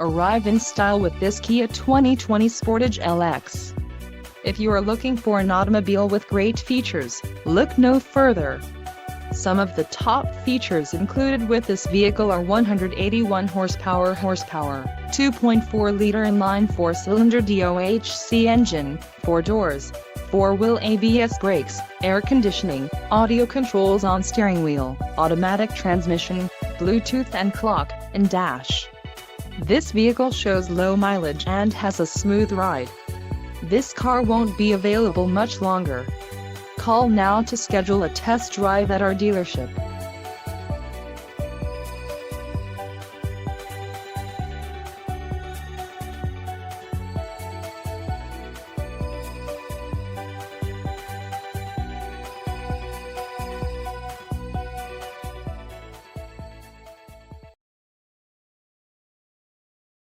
Arrive in style with this Kia 2020 Sportage LX. If you are looking for an automobile with great features, look no further. Some of the top features included with this vehicle are 181 horsepower, 2.4-liter inline 4-cylinder DOHC engine, 4 doors, 4-wheel ABS brakes, air conditioning, audio controls on steering wheel, automatic transmission, Bluetooth and clock, and dash. This vehicle shows low mileage and has a smooth ride. This car won't be available much longer. Call now to schedule a test drive at our dealership.